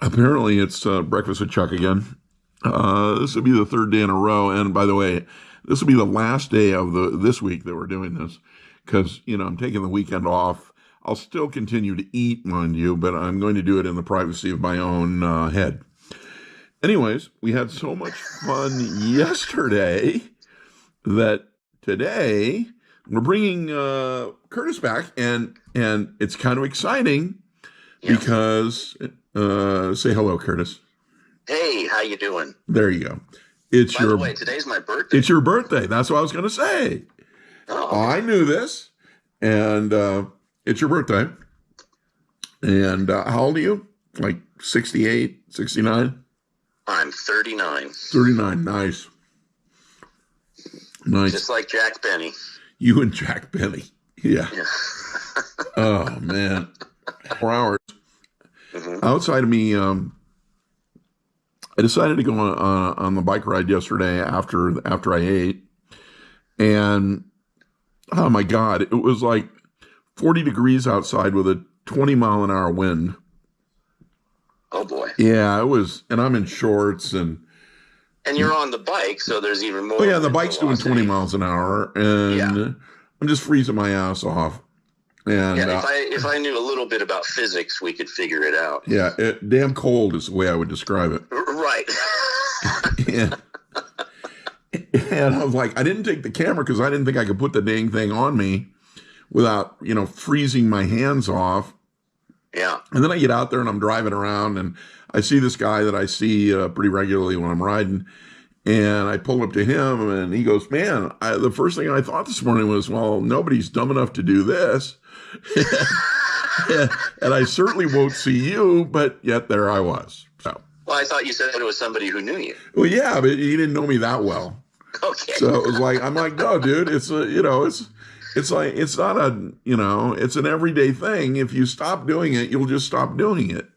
apparently it's breakfast with Chuck again. This will be the third day in a row, and by the way, this will be the last day of this week that we're doing this because I'm taking the weekend off. I'll still continue to eat, mind you, but I'm going to do it in the privacy of my own head. Anyways, we had so much fun yesterday that today we're bringing Curtis back, and it's kind of exciting because say hello, Curtis. Hey, how you doing? There you go. By the way, today's my birthday. It's your birthday. That's what I was going to say. Oh. I knew this, and it's your birthday. And how old are you? Like 68, 69? I'm 39. 39, nice. Nice. Just like Jack Benny. You and Jack Benny. Yeah. Oh, man. 4 hours. Mm-hmm. Outside of me, I decided to go on the bike ride yesterday after I ate. And, oh, my God, it was like 40 degrees outside with a 20-mile-an-hour wind. Oh, boy. Yeah, it was, and I'm in shorts and you're on the bike, so there's even more. Oh, yeah, the bike's doing 20 miles an hour, and I'm just freezing my ass off. And if I knew a little bit about physics, we could figure it out. Yeah, damn cold is the way I would describe it. Right. And I was like, I didn't take the camera because I didn't think I could put the dang thing on me without, freezing my hands off. Yeah. And then I get out there and I'm driving around and I see this guy that I see pretty regularly when I'm riding. And I pull up to him and he goes, man, the first thing I thought this morning was, well, nobody's dumb enough to do this. And I certainly won't see you, but yet there I was. So. Well, I thought you said it was somebody who knew you. Well, yeah, but he didn't know me that well. Okay. So it was like, I'm like, no, dude, it's like, it's not a, it's an everyday thing. If you stop doing it, you'll just stop doing it.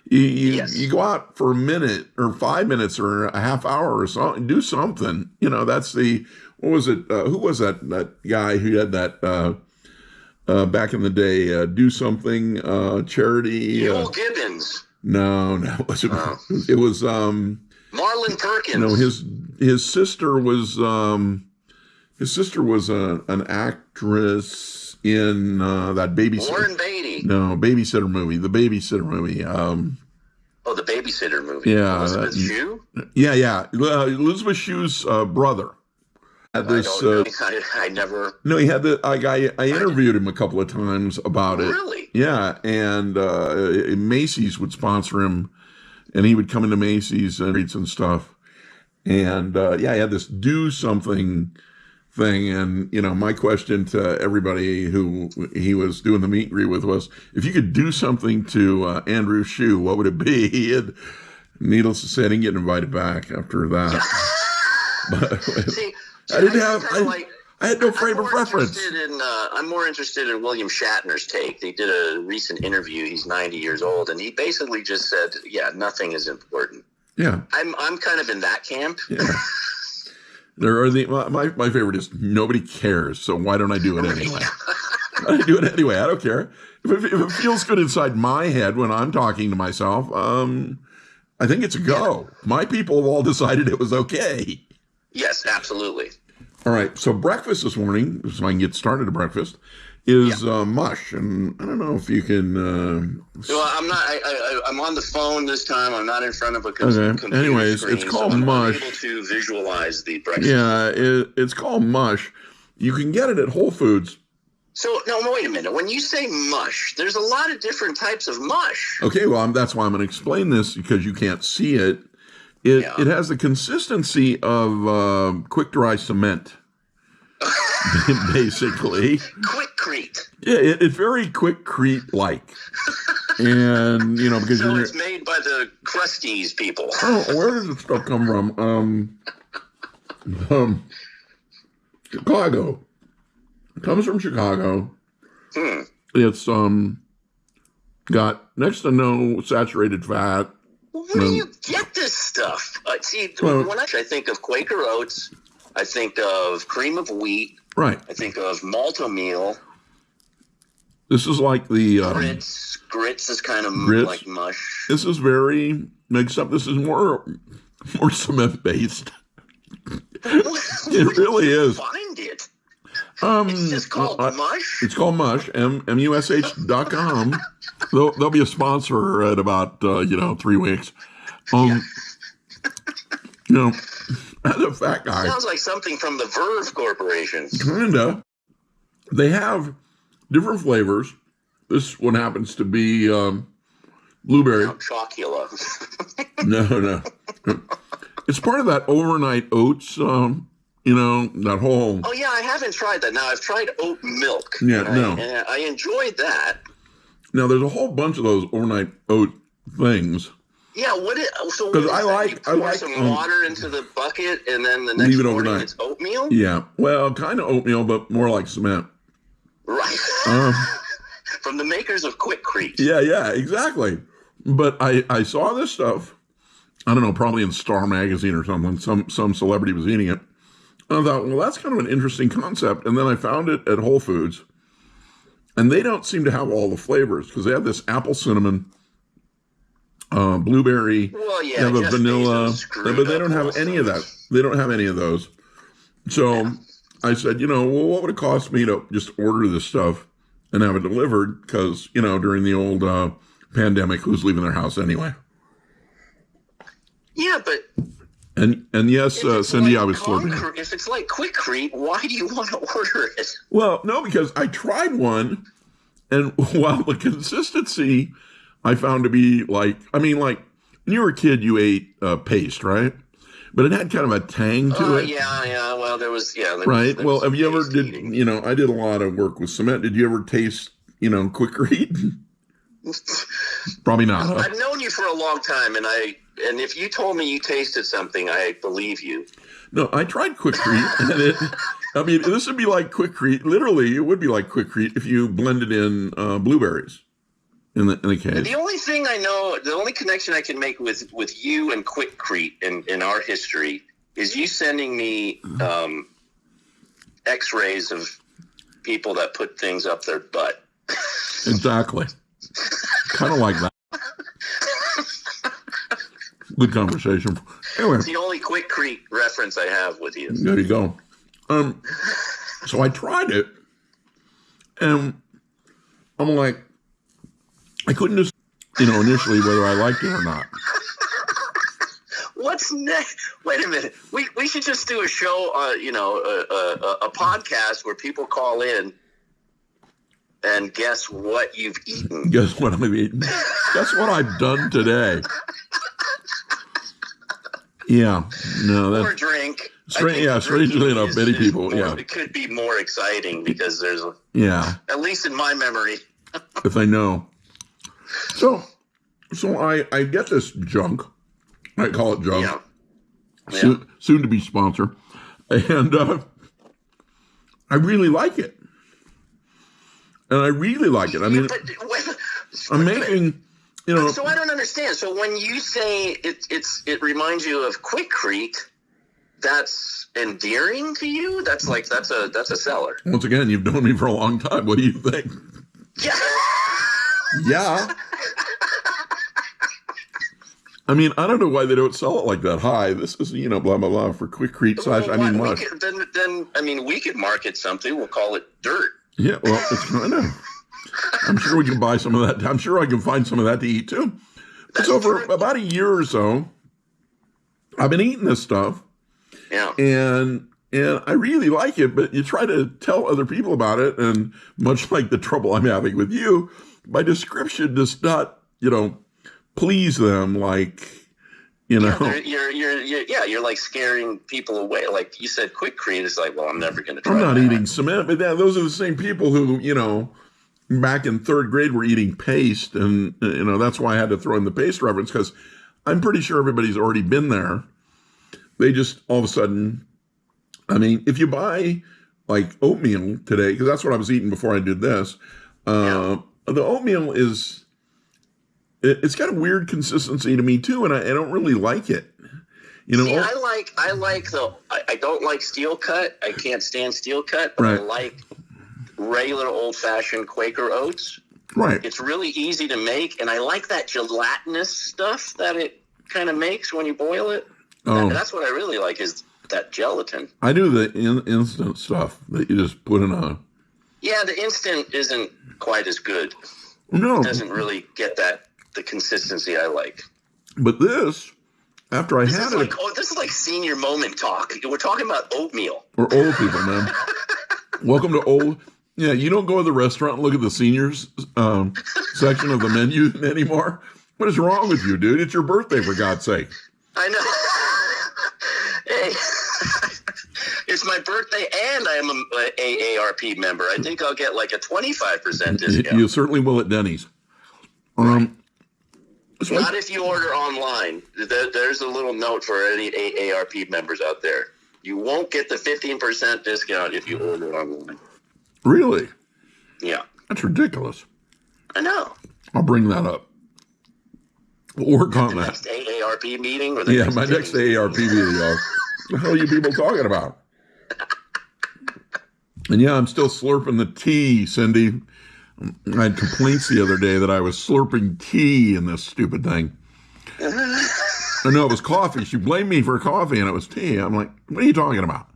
You go out for a minute or 5 minutes or a half hour or something, do something. That's what was it? Who was that guy who had that back in the day? Do something, charity. Joel Gibbons. No, it wasn't. Oh. It was Marlon Perkins. No, his sister was an actress in that babysitter. Warren Beatty. No, babysitter movie. The babysitter movie. The babysitter movie. Yeah. Elizabeth Shue? Yeah. Elizabeth Shue's brother. I never. No, he had the guy. I interviewed him a couple of times about it. Really? Yeah, and Macy's would sponsor him, and he would come into Macy's and read some stuff. And he had this do something thing. And, my question to everybody who he was doing the meet and greet with was, if you could do something to Andrew Shue, what would it be? And needless to say, I didn't get invited back after that. But see, I didn't I had no frame of reference. I'm more interested in William Shatner's take. They did a recent interview. He's 90 years old, and he basically just said, nothing is important. Yeah. I'm kind of in that camp. Yeah. There are my favorite is nobody cares, so why don't I do it anyway? I do it anyway. I don't care. If it feels good inside my head when I'm talking to myself, I think it's a go. My people have all decided it was okay. Yes, absolutely. All right. So breakfast this morning, so I can get started at breakfast, is mush, and I don't know if you can. Well, I'm not. I'm on the phone this time. I'm not in front of a computer. Anyways, screen, it's called so mush. I'm able to visualize the breakfast. Yeah, it's called mush. You can get it at Whole Foods. So no, wait a minute. When you say mush, there's a lot of different types of mush. Okay, well, that's why I'm going to explain this because you can't see it. It has the consistency of quick dry cement. Basically. Quickcrete. Yeah, it's very Quickcrete like. And, because so it's made by the Crusties people. Oh, where does this stuff come from? Chicago. It comes from Chicago. It's got next to no saturated fat. Where do you get this stuff? When I think of Quaker Oats, I think of cream of wheat. Right. I think of malt meal. This is like the grits grits is kind of Grits. like mush. This is except this is more cement based. It really is. Find it. Um, It's just called mush. It's called Mush, mush.com. They'll be a sponsor at about 3 weeks. You know, as a fat guy, Sounds like something from the Verve Corporation. kinda. They have different flavors. This one happens to be blueberry. Chocula. No. It's part of that overnight oats. That whole. Oh yeah, I haven't tried that. Now I've tried oat milk. Yeah, no. And I enjoyed that. Now there's a whole bunch of those overnight oat things. Yeah, so Because what is I that? You pour like some water into the bucket, and then the next leave it morning overnight. it's oatmeal. Yeah, well, kind of oatmeal, but more like cement. Right. Um, From the makers of Quikrete. yeah, exactly. But I saw this stuff. I don't know, probably in Star Magazine or something. Some celebrity was eating it. And I thought, well, that's kind of an interesting concept. And then I found it at Whole Foods, and they don't seem to have all the flavors because they have this apple cinnamon, blueberry. Well, yeah, they have a Jeff vanilla, Bezos screwed but they up don't have also. any of that. They don't have any of those. So I said, well, what would it cost me to just order this stuff and have it delivered? Because, during the old pandemic, who's leaving their house anyway? Yeah, but And yes, if it's Cindy, like I was flirting. If it's like Quikrete, why do you want to order it? Well, no, because I tried one, and while the consistency I found to be like when you were a kid, you ate paste, right? But it had kind of a tang to it. Yeah. Well, there was. Right. Well, have you ever taste did? eating. I did a lot of work with cement. Did you ever taste, Quikrete? Probably not. Huh? I've known you for a long time, and if you told me you tasted something, I believe you. No, I tried Quikrete, and this would be like Quikrete. Literally, it would be like Quikrete if you blended in blueberries in the case. The only thing I know, the only connection I can make with you and Quikrete in our history is you sending me X-rays of people that put things up their butt. Exactly. Kind of like that. Good conversation. Anyway, It's the only Quikrete reference I have with you. there you go. So I tried it, and I'm like, I couldn't just, initially whether I liked it or not. What's next? Wait a minute. We should just do a show, a podcast where people call in and guess what you've eaten. Guess what I've eaten? Guess what I've done today? Yeah, no, Or that's drink. strangely enough, many people, It could be more exciting because there's, at least in my memory. if I know. So I get this junk. I call it junk. Yeah. Soon to be sponsor, and I really like it. And I really like it. I mean, I'm making, So I don't understand. So when you say it reminds you of Quikrete, that's endearing to you? That's a seller. Once again, you've known me for a long time. What do you think? Yeah. Yeah. I mean, I don't know why they don't sell it like that high. This is, blah, blah, blah, for Quikrete slash, mush. We could market something. We'll call it dirt. Yeah, well, I know. I'm sure we can buy some of that. I'm sure I can find some of that to eat too. So for about a year or so, I've been eating this stuff. Yeah. And I really like it, but you try to tell other people about it, and much like the trouble I'm having with you, my description does not, please them like, You're like scaring people away. Like you said, Quikrete is like, well, I'm never going to try I'm not that. eating cement, but those are the same people who, back in third grade were eating paste, and, that's why I had to throw in the paste reference, because I'm pretty sure everybody's already been there. They just, all of a sudden, if you buy, like, oatmeal today, because that's what I was eating before I did this, the oatmeal it's got a weird consistency to me, too, and I don't really like it. See, I don't like steel cut. I can't stand steel cut, but Right. I like regular old-fashioned Quaker oats. Right. It's really easy to make, and I like that gelatinous stuff that it kind of makes when you boil it. Oh. That's what I really like is that gelatin. I do the instant stuff that you just put in a. Yeah, the instant isn't quite as good. No. It doesn't really get the consistency I like. But this, after I had it. This is like senior moment talk. We're talking about oatmeal. We're old people, man. Welcome to old. Yeah, you don't go to the restaurant and look at the seniors section of the menu anymore. What is wrong with you, dude? It's your birthday, for God's sake. I know. Hey, it's my birthday, and I am an AARP member. I think I'll get like a 25% discount. You certainly will at Denny's. Not if you order online. There's a little note for any AARP members out there. You won't get the 15% discount if you order online. Really? Yeah. That's ridiculous. I know. I'll bring that up. We'll work on that. Next AARP meeting? Or my next AARP meeting. What the hell are you people talking about? And yeah, I'm still slurping the tea, Cindy. I had complaints the other day that I was slurping tea in this stupid thing. No, it was coffee. She blamed me for coffee, and it was tea. I'm like, what are you talking about?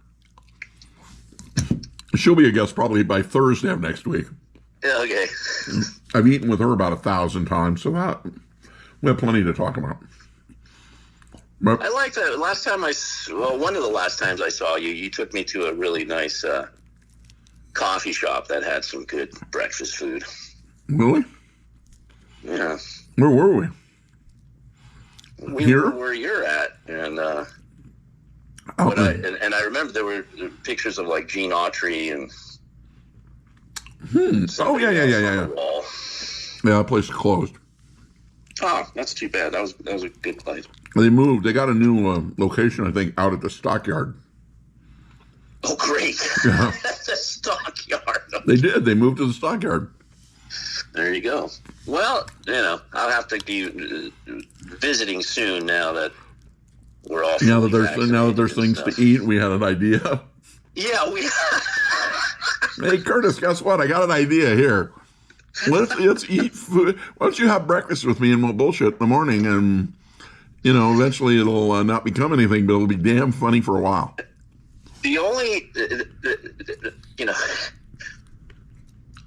She'll be a guest probably by Thursday of next week. Yeah, okay. I've eaten with her about 1,000 times, so that we have plenty to talk about. But I like that. One of the last times I saw you, you took me to a really nice coffee shop that had some good breakfast food. Really? Yeah. Where were we? We were where you're at, and and I remember there were pictures of like Gene Autry and. Oh yeah. Yeah, that place is closed. Oh, that's too bad. That was a good place. They moved. They got a new location, I think, out at the stockyard. Oh, great! Yeah. The stockyard. They did. They moved to the stockyard. There you go. Well, I'll have to be visiting soon now that we're all. Now that there's things to eat, we had an idea. Yeah, we. Hey, Curtis, guess what? I got an idea here. Let's eat food. Why don't you have breakfast with me and we'll bullshit in the morning, and eventually it'll not become anything, but it'll be damn funny for a while. The only,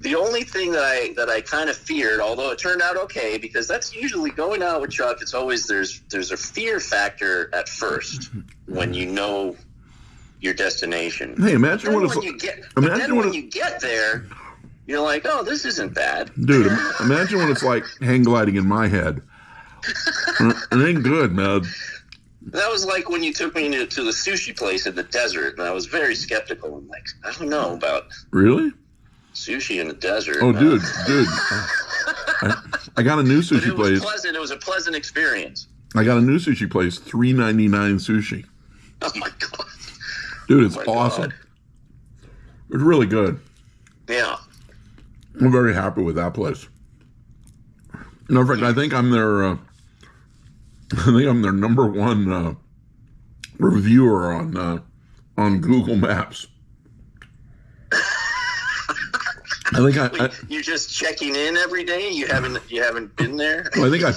the only thing that I kind of feared, although it turned out okay, because that's usually going out with Chuck. It's always there's a fear factor at first when you know your destination. Hey, imagine when you get there, you're like, oh, this isn't bad, dude. Imagine when it's like hang gliding in my head. It ain't good, man. That was like when you took me to the sushi place in the desert, and I was very skeptical. I'm like, I don't know about really sushi in the desert. Oh, dude. I got a new sushi place. It was a pleasant experience. I got a new sushi place, $3.99 sushi. Oh my god, dude, it's awesome. God. It's really good. Yeah, I'm very happy with that place. In fact, I think I'm their number one reviewer on Google Maps. I think you're just checking in every day. You haven't been there. Well, I think I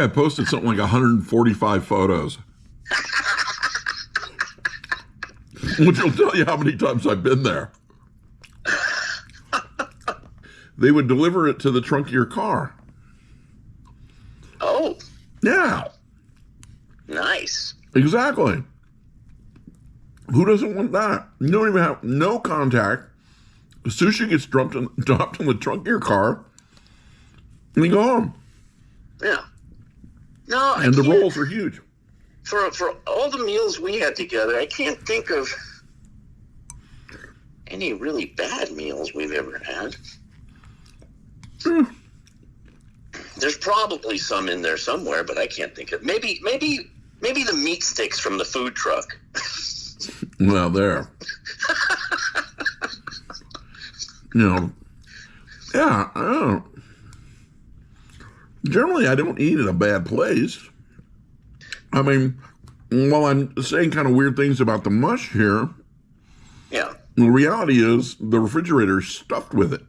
posted something like 145 photos, which will tell you how many times I've been there. They would deliver it to the trunk of your car. Oh. Yeah. Nice. Exactly. Who doesn't want that? You don't even have no contact. The sushi gets dropped in the trunk of your car, and you go home. Yeah. No, and the rolls are huge. For all the meals we had together, I can't think of any really bad meals we've ever had. There's probably some in there somewhere, but I can't think of. Maybe the meat sticks from the food truck. Well, there. Yeah, I don't. Generally, I don't eat at a bad place. I mean, while I'm saying kind of weird things about the mush here, yeah, the reality is the refrigerator is stuffed with it.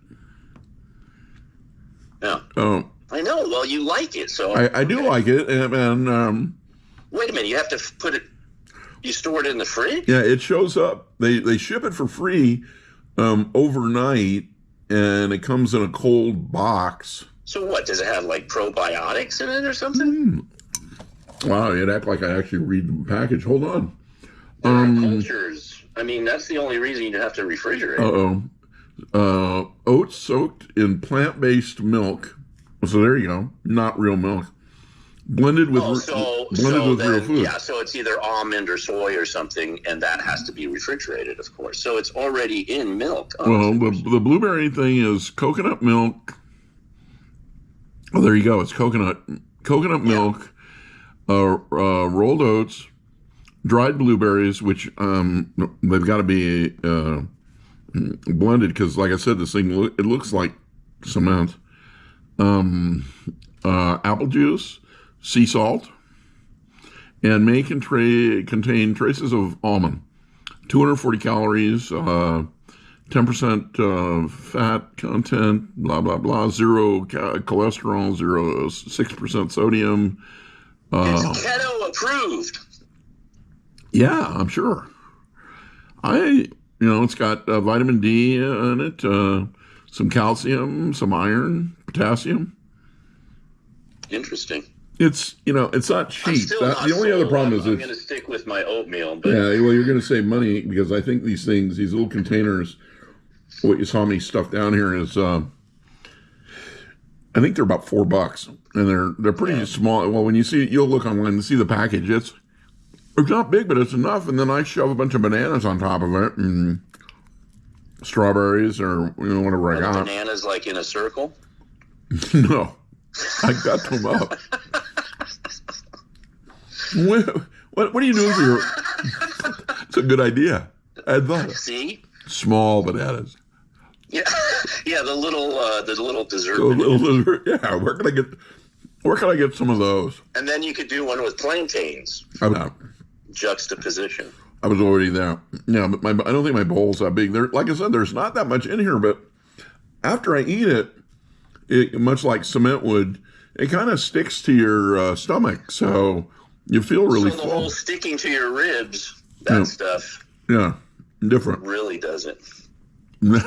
Oh, I know. Well, you like it, so I do like it, and wait a minute. You have to put it. You store it in the fridge. yeah, it shows up. They ship it for free overnight, and it comes in a cold box. So what? Does it have like probiotics in it or something? Wow, you'd act like I actually read the package. Hold on. There are cultures. I mean, that's the only reason you have to refrigerate. Oats soaked in plant-based milk. So there you go. Not real milk. Blended with real food. Yeah, so it's either almond or soy or something, and that has to be refrigerated, of course. So it's already in milk. Well, the blueberry thing is coconut milk. Oh, there you go. It's coconut milk, rolled oats, dried blueberries, which they've got to be blended because, like I said, this thing it looks like cement. Apple juice, sea salt, and may contain traces of almond. 240 calories, 10% fat content, blah, blah, blah, zero cholesterol, 6% sodium. It's keto approved. Yeah, I'm sure. It's got vitamin D in it, some calcium, some iron, potassium. Interesting. It's not cheap. The only other problem is I'm going to stick with my oatmeal. But yeah, well, you're going to save money because I think these little containers, what you saw me stuff down here is, I think they're about $4, and they're pretty small. Well, when you'll look online and see the package. It's not big, but it's enough. And then I shove a bunch of bananas on top of it and strawberries or whatever I got. Bananas like in a circle? No, I got them up. What are you doing for your? It's a good idea. I thought. See, small bananas. Yeah, the little dessert. Yeah, where can I get some of those? And then you could do one with plantains. Juxtaposition. I was already there. Yeah, but I don't think my bowl's that big. Like I said, there's not that much in here, but after I eat it, much like cement would, it kind of sticks to your stomach, so you feel really full. The whole sticking to your ribs, that stuff. Yeah, different. Really doesn't. And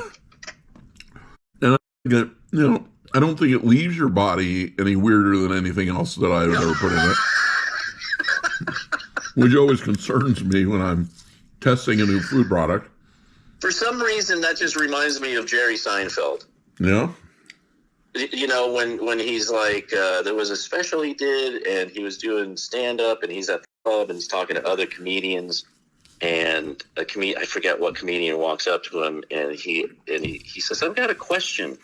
I don't think it leaves your body any weirder than anything else that I've ever put in it. Which always concerns me when I'm testing a new food product. For some reason, that just reminds me of Jerry Seinfeld. Yeah? When he's like, there was a special he did, and he was doing stand-up, and he's at the club, and he's talking to other comedians, and I forget what comedian walks up to him, and he says, I've got a question.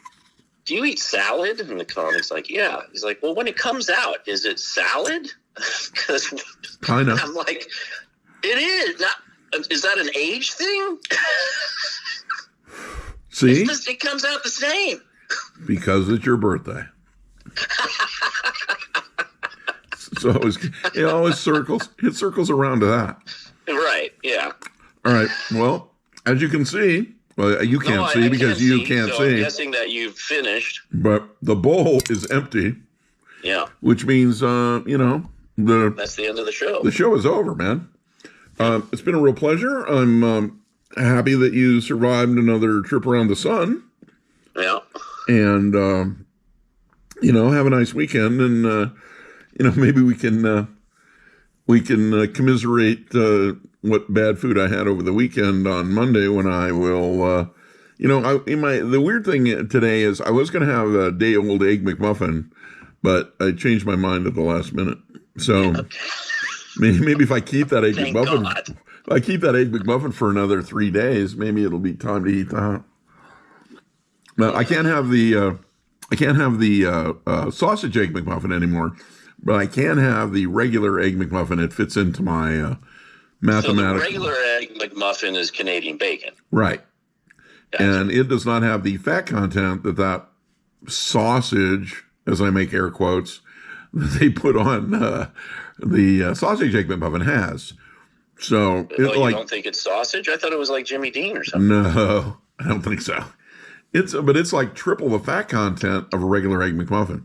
Do you eat salad? And the comic's like, yeah. He's like, well, when it comes out, is it salad? Because kind of. I'm like, it is. Is that an age thing? See? It comes out the same. Because it's your birthday. So it always circles around to that. Right, yeah. All right. Well, as you can see, you can't see because you can't see. I'm guessing that you've finished. But the bowl is empty. Yeah. Which means, that's the end of the show. The show is over, man. It's been a real pleasure. I'm happy that you survived another trip around the sun. Yeah. And, have a nice weekend. And, maybe we can commiserate what bad food I had over the weekend on Monday when I will, the weird thing today is I was going to have a day-old Egg McMuffin, but I changed my mind at the last minute. So maybe if I keep that Egg McMuffin for another 3 days, maybe it'll be time to eat that. Now I can't have the sausage Egg McMuffin anymore, but I can have the regular Egg McMuffin. It fits into my mathematical. So the regular Egg McMuffin is Canadian bacon, right? Gotcha. And it does not have the fat content that sausage, as I make air quotes, that they put on the sausage Egg McMuffin has. So you don't think it's sausage? I thought it was like Jimmy Dean or something. No, I don't think so. It's like triple the fat content of a regular Egg McMuffin.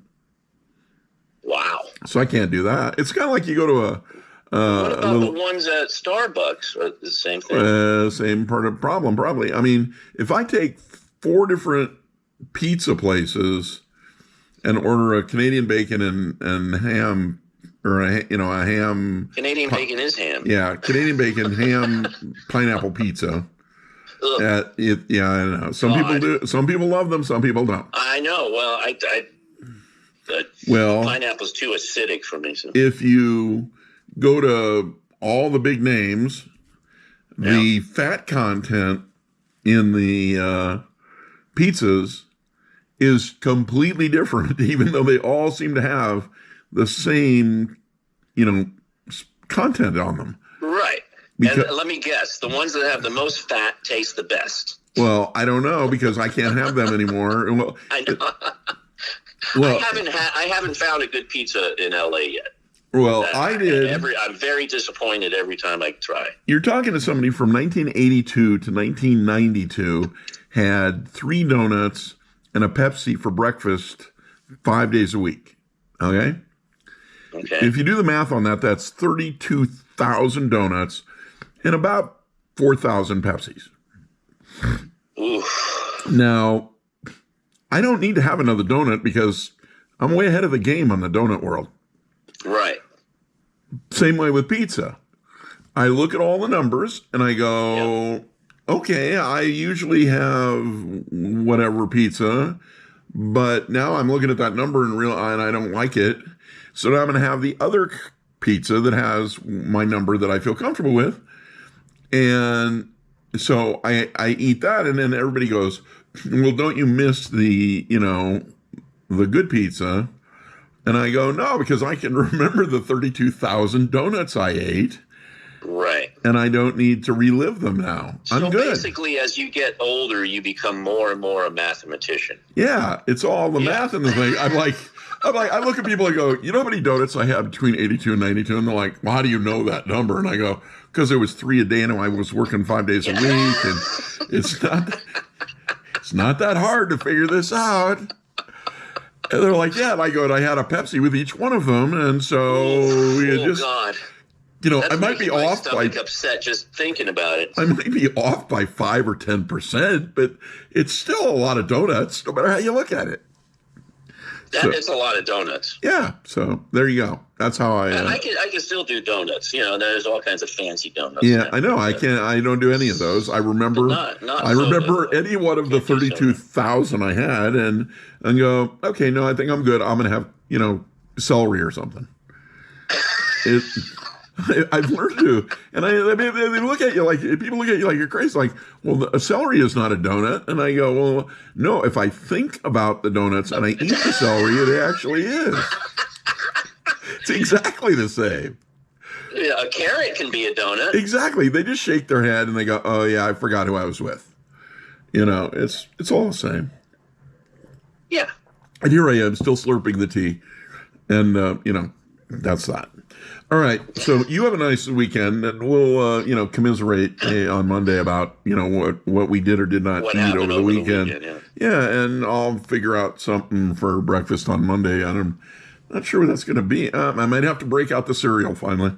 Wow. So I can't do that. It's kind of like you go to What a about little the ones at Starbucks? Are the same thing? same part of the problem, probably. I mean, if I take 4 different pizza places and order a Canadian bacon and ham, or a ham. Canadian bacon is ham. Yeah, Canadian bacon, ham, pineapple pizza. Ugh. Yeah, I know. Some people do. Some people love them. Some people don't. I know. Well, Well, pineapple's too acidic for me. So. if you go to all the big names, the fat content in the pizzas is completely different, even though they all seem to have the same, content on them. Right. And let me guess, the ones that have the most fat taste the best. Well, I don't know because I can't have them anymore. Well, I know. Well, I haven't found a good pizza in LA yet. Well, I did. I'm very disappointed every time I try. You're talking to somebody from 1982 to 1992, had 3 donuts and a Pepsi for breakfast 5 days a week. Okay? Okay. If you do the math on that, that's 32,000 donuts and about 4,000 Pepsis. Oof. Now, I don't need to have another donut because I'm way ahead of the game on the donut world. Right. Same way with pizza. I look at all the numbers and I go, okay, I usually have whatever pizza, but now I'm looking at that number and I don't like it. So now I'm going to have the other pizza that has my number that I feel comfortable with. And so I eat that, and then everybody goes, well, don't you miss the good pizza? And I go, no, because I can remember the 32,000 donuts I ate. Right. And I don't need to relive them now. I'm good. So basically, as you get older, you become more and more a mathematician. Yeah, it's all the math and the thing. I look at people and go, you know how many donuts I had between 82 and 92? And they're like, well, how do you know that number? And I go, because it was 3 a day and I was working 5 days a week. And it's not that hard to figure this out. And they're like, yeah. And I go, and I had a Pepsi with each one of them. And so God. I might be off by upset just thinking about it. I might be off by 5 or 10%, but it's still a lot of donuts, no matter how you look at it. It's a lot of donuts. Yeah, so there you go. That's how I can still do donuts. There's all kinds of fancy donuts. Yeah, I know. I don't do any of those. I remember. I remember any one of the 32,000 I had, and go, okay, no, I think I'm good. I'm gonna have celery or something. I've learned to, and they look at you like, people look at you like you're crazy. Like, well, a celery is not a donut, and I go, well, no. If I think about the donuts and I eat the celery, it actually is. It's exactly the same. Yeah, a carrot can be a donut. Exactly. They just shake their head and they go, oh yeah, I forgot who I was with. It's all the same. Yeah. And here I am, still slurping the tea, and that's that. All right, so you have a nice weekend, and we'll, commiserate on Monday about, what we did or did not eat over the weekend. Yeah, and I'll figure out something for breakfast on Monday. I'm not sure what that's going to be. I might have to break out the cereal finally.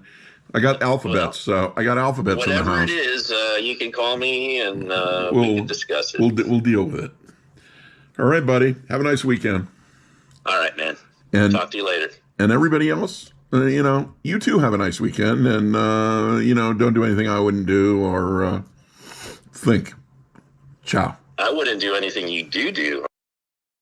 I got alphabets, so I got alphabets in the house. Whatever it is, you can call me, and we can discuss it. We'll deal with it. All right, buddy. Have a nice weekend. All right, man. And talk to you later. And everybody else, you too have a nice weekend, and don't do anything I wouldn't do or think. Ciao. I wouldn't do anything you do.